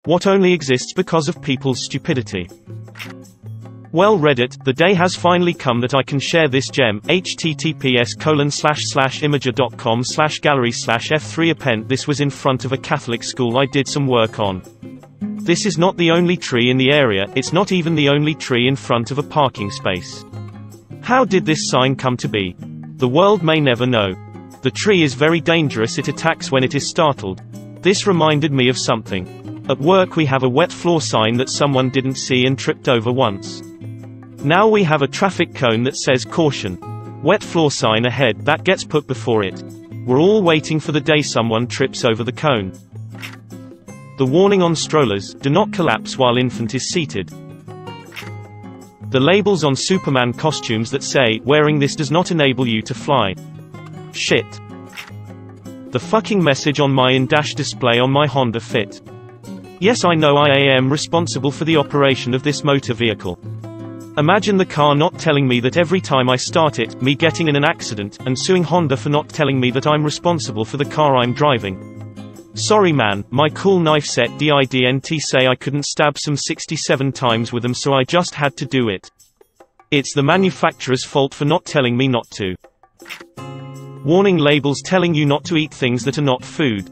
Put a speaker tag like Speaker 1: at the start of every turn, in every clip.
Speaker 1: What only exists because of people's stupidity? Well Reddit, the day has finally come that I can share this gem. https://imager.com/gallery/f3append. This was in front of a Catholic school I did some work on. This is not the only tree in the area, it's not even the only tree in front of a parking space. How did this sign come to be? The world may never know. The tree is very dangerous, it attacks when it is startled. This reminded me of something. At work we have a wet floor sign that someone didn't see and tripped over once. Now we have a traffic cone that says caution. Wet floor sign ahead, that gets put before it. We're all waiting for the day someone trips over the cone. The warning on strollers, do not collapse while infant is seated. The labels on Superman costumes that say, wearing this does not enable you to fly. Shit. The fucking message on my in-dash display on my Honda Fit. Yes, I know I am responsible for the operation of this motor vehicle. Imagine the car not telling me that every time I start it, me getting in an accident, and suing Honda for not telling me that I'm responsible for the car I'm driving. Sorry man, my cool knife set didn't say I couldn't stab some 67 times with them, so I just had to do it. It's the manufacturer's fault for not telling me not to. Warning labels telling you not to eat things that are not food.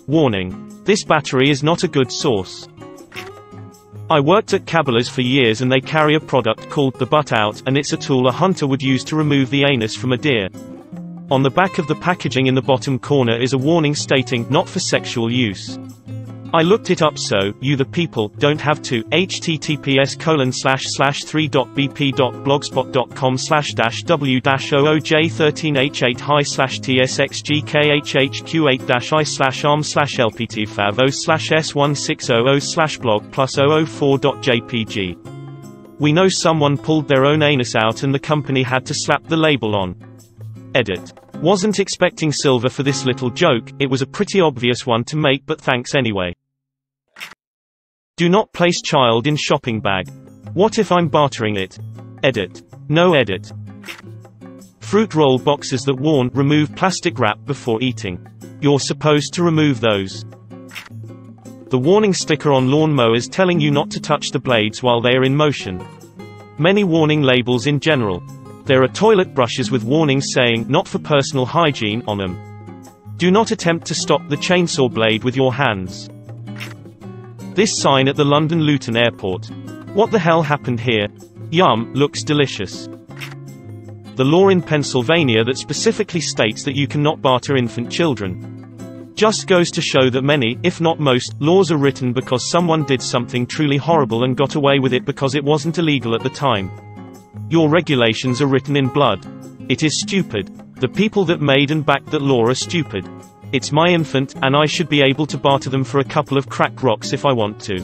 Speaker 1: Warning. This battery is not a good source. I worked at Cabela's for years and they carry a product called the butt out, and it's a tool a hunter would use to remove the anus from a deer. On the back of the packaging in the bottom corner is a warning stating, not for sexual use. I looked it up so, you the people, don't have to. https://3.bp.blogspot.com/ww-o-j13h-hi/tsxgkh-q8-i/arm/lptfav/s1600/blog+004.jpg. We know someone pulled their own anus out and the company had to slap the label on. Edit. Wasn't expecting silver for this little joke, it was a pretty obvious one to make, but thanks anyway. Do not place child in shopping bag. What if I'm bartering it? Edit. No edit. Fruit roll boxes that warn, remove plastic wrap before eating. You're supposed to remove those. The warning sticker on lawn mowers telling you not to touch the blades while they are in motion. Many warning labels in general. There are toilet brushes with warnings saying, not for personal hygiene, on them. Do not attempt to stop the chainsaw blade with your hands. This sign at the London Luton Airport. What the hell happened here? Yum, looks delicious. The law in Pennsylvania that specifically states that you cannot barter infant children. Just goes to show that many, if not most, laws are written because someone did something truly horrible and got away with it because it wasn't illegal at the time. Your regulations are written in blood. It is stupid. The people that made and backed that law are stupid. It's my infant, and I should be able to barter them for a couple of crack rocks if I want to.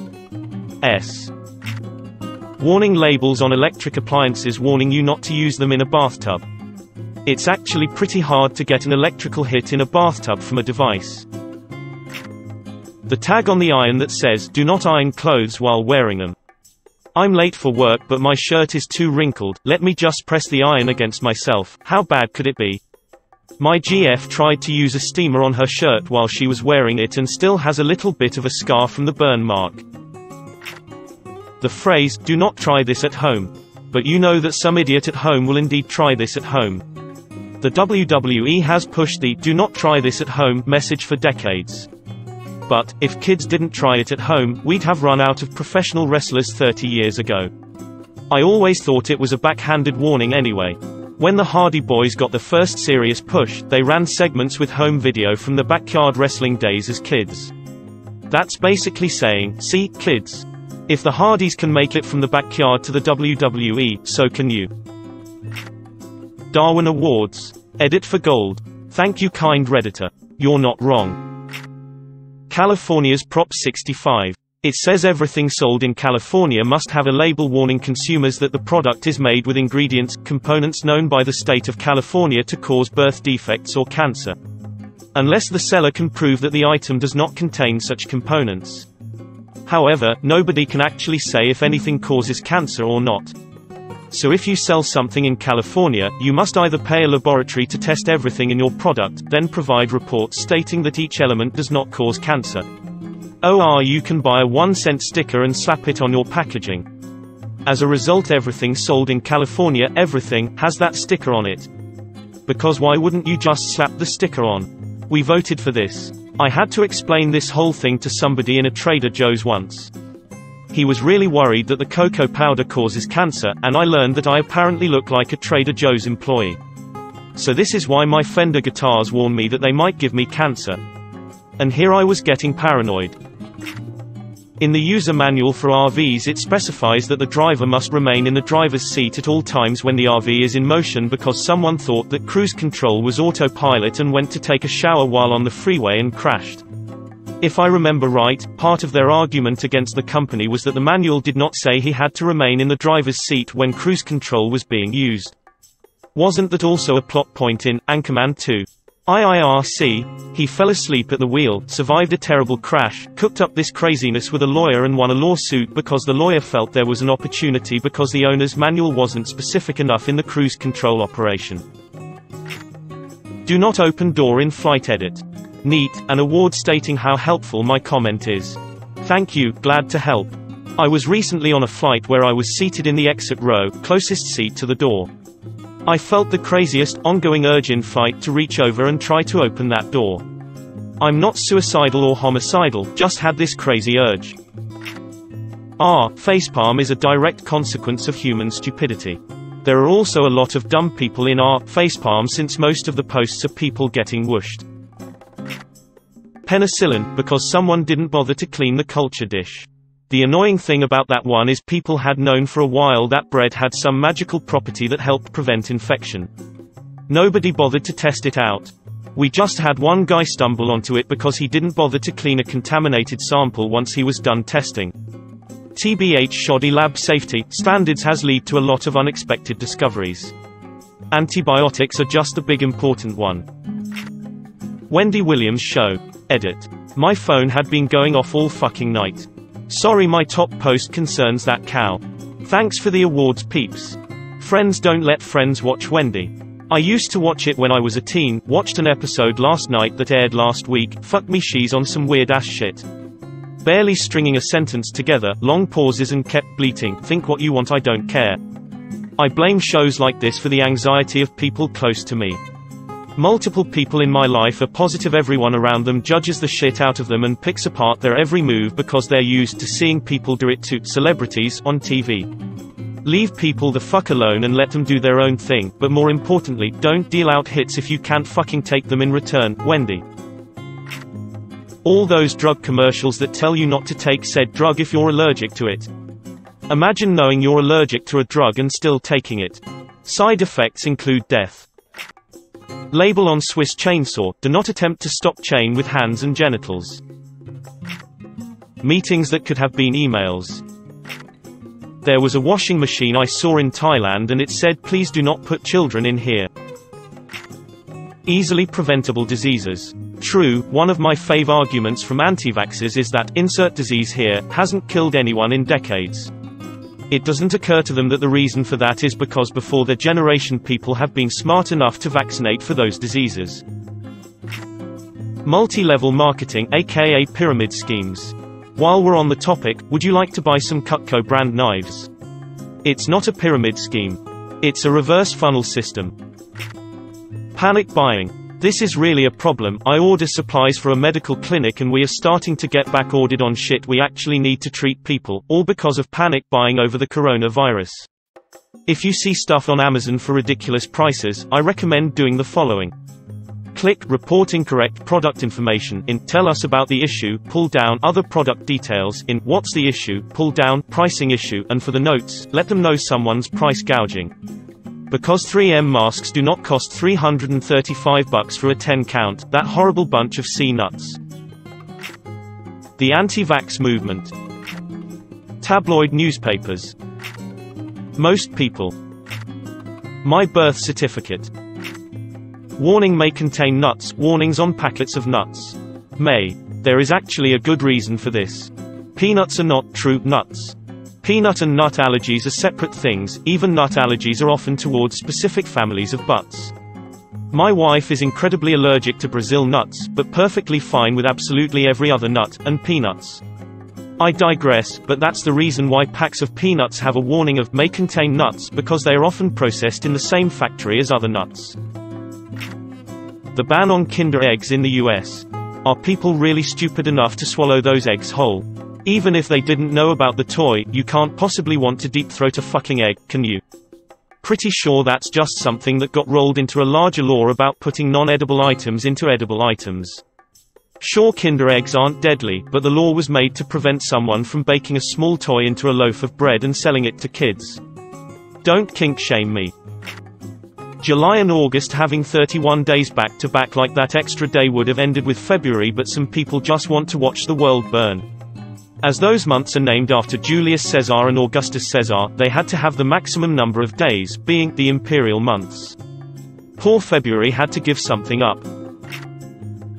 Speaker 1: Warning labels on electric appliances warning you not to use them in a bathtub. It's actually pretty hard to get an electrical hit in a bathtub from a device. The tag on the iron that says, do not iron clothes while wearing them. I'm late for work but my shirt is too wrinkled, let me just press the iron against myself, how bad could it be? My GF tried to use a steamer on her shirt while she was wearing it and still has a little bit of a scar from the burn mark. The phrase, do not try this at home. But you know that some idiot at home will indeed try this at home. The WWE has pushed the do not try this at home message for decades. But, if kids didn't try it at home, we'd have run out of professional wrestlers 30 years ago. I always thought it was a backhanded warning anyway. When the Hardy Boys got the first serious push, they ran segments with home video from the backyard wrestling days as kids. That's basically saying, see, kids. If the Hardys can make it from the backyard to the WWE, so can you. Darwin Awards. Edit for gold. Thank you kind Redditor. You're not wrong. California's Prop 65. It says everything sold in California must have a label warning consumers that the product is made with ingredients, components known by the state of California to cause birth defects or cancer. Unless the seller can prove that the item does not contain such components. However, nobody can actually say if anything causes cancer or not. So if you sell something in California, you must either pay a laboratory to test everything in your product, then provide reports stating that each element does not cause cancer. Or you can buy a 1-cent sticker and slap it on your packaging. As a result, everything sold in California, everything, has that sticker on it. Because why wouldn't you just slap the sticker on? We voted for this. I had to explain this whole thing to somebody in a Trader Joe's once. He was really worried that the cocoa powder causes cancer, and I learned that I apparently look like a Trader Joe's employee. So this is why my Fender guitars warn me that they might give me cancer. And here I was getting paranoid. In the user manual for RVs, it specifies that the driver must remain in the driver's seat at all times when the RV is in motion because someone thought that cruise control was autopilot and went to take a shower while on the freeway and crashed. If I remember right, part of their argument against the company was that the manual did not say he had to remain in the driver's seat when cruise control was being used. Wasn't that also a plot point in Anchorman 2? IIRC, he fell asleep at the wheel, survived a terrible crash, cooked up this craziness with a lawyer and won a lawsuit because the lawyer felt there was an opportunity because the owner's manual wasn't specific enough in the cruise control operation. Do not open door in flight edit. Neat, an award stating how helpful my comment is. Thank you, glad to help. I was recently on a flight where I was seated in the exit row, closest seat to the door. I felt the craziest, ongoing urge in flight to reach over and try to open that door. I'm not suicidal or homicidal, just had this crazy urge. Facepalm is a direct consequence of human stupidity. There are also a lot of dumb people in facepalm since most of the posts are people getting whooshed. Penicillin, because someone didn't bother to clean the culture dish. The annoying thing about that one is people had known for a while that bread had some magical property that helped prevent infection. Nobody bothered to test it out. We just had one guy stumble onto it because he didn't bother to clean a contaminated sample once he was done testing. TBH, shoddy lab safety standards has led to a lot of unexpected discoveries. Antibiotics are just the big important one. Wendy Williams show. Edit. My phone had been going off all fucking night. Sorry, my top post concerns that cow. Thanks for the awards, peeps. Friends don't let friends watch Wendy. I used to watch it when I was a teen, watched an episode last night that aired last week, fuck me, she's on some weird ass shit. Barely stringing a sentence together, long pauses and kept bleating, think what you want, I don't care. I blame shows like this for the anxiety of people close to me. Multiple people in my life are positive everyone around them judges the shit out of them and picks apart their every move because they're used to seeing people do it to celebrities on TV. Leave people the fuck alone and let them do their own thing, but more importantly, don't deal out hits if you can't fucking take them in return, Wendy. All those drug commercials that tell you not to take said drug if you're allergic to it. Imagine knowing you're allergic to a drug and still taking it. Side effects include death. Label on Swiss chainsaw, do not attempt to stop chain with hands and genitals. Meetings that could have been emails. There was a washing machine I saw in Thailand and it said please do not put children in here. Easily preventable diseases. True, one of my fave arguments from anti-vaxxers is that insert disease here hasn't killed anyone in decades. It doesn't occur to them that the reason for that is because before their generation people have been smart enough to vaccinate for those diseases. Multi-level marketing, aka pyramid schemes. While we're on the topic, would you like to buy some Cutco brand knives? It's not a pyramid scheme. It's a reverse funnel system. Panic buying. This is really a problem. I order supplies for a medical clinic and we are starting to get back ordered on shit we actually need to treat people, all because of panic buying over the coronavirus. If you see stuff on Amazon for ridiculous prices, I recommend doing the following. Click report incorrect product information in tell us about the issue, pull down other product details in what's the issue, pull down pricing issue, and for the notes, let them know someone's price gouging. Because 3M masks do not cost $335 for a 10 count, that horrible bunch of C-nuts. The anti-vax movement. Tabloid newspapers. Most people. My birth certificate. Warning may contain nuts, warnings on packets of nuts. May. There is actually a good reason for this. Peanuts are not true nuts. Peanut and nut allergies are separate things, even nut allergies are often towards specific families of butts. My wife is incredibly allergic to Brazil nuts, but perfectly fine with absolutely every other nut, and peanuts. I digress, but that's the reason why packs of peanuts have a warning of may contain nuts, because they are often processed in the same factory as other nuts. The ban on Kinder eggs in the US. Are people really stupid enough to swallow those eggs whole? Even if they didn't know about the toy, you can't possibly want to deep throat a fucking egg, can you? Pretty sure that's just something that got rolled into a larger law about putting non-edible items into edible items. Sure, Kinder eggs aren't deadly, but the law was made to prevent someone from baking a small toy into a loaf of bread and selling it to kids. Don't kink shame me. July and August having 31 days back to back like that extra day would have ended with February, but some people just want to watch the world burn. As those months are named after Julius Caesar and Augustus Caesar, they had to have the maximum number of days, being the imperial months. Poor February had to give something up.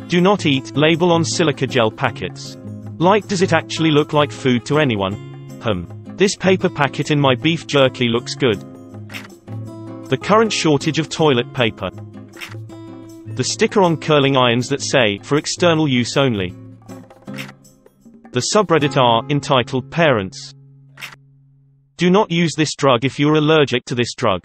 Speaker 1: Do not eat label on silica gel packets. Like, does it actually look like food to anyone? This paper packet in my beef jerky looks good. The current shortage of toilet paper. The sticker on curling irons that say, for external use only. The subreddit r, entitled Parents. Do not use this drug if you are allergic to this drug.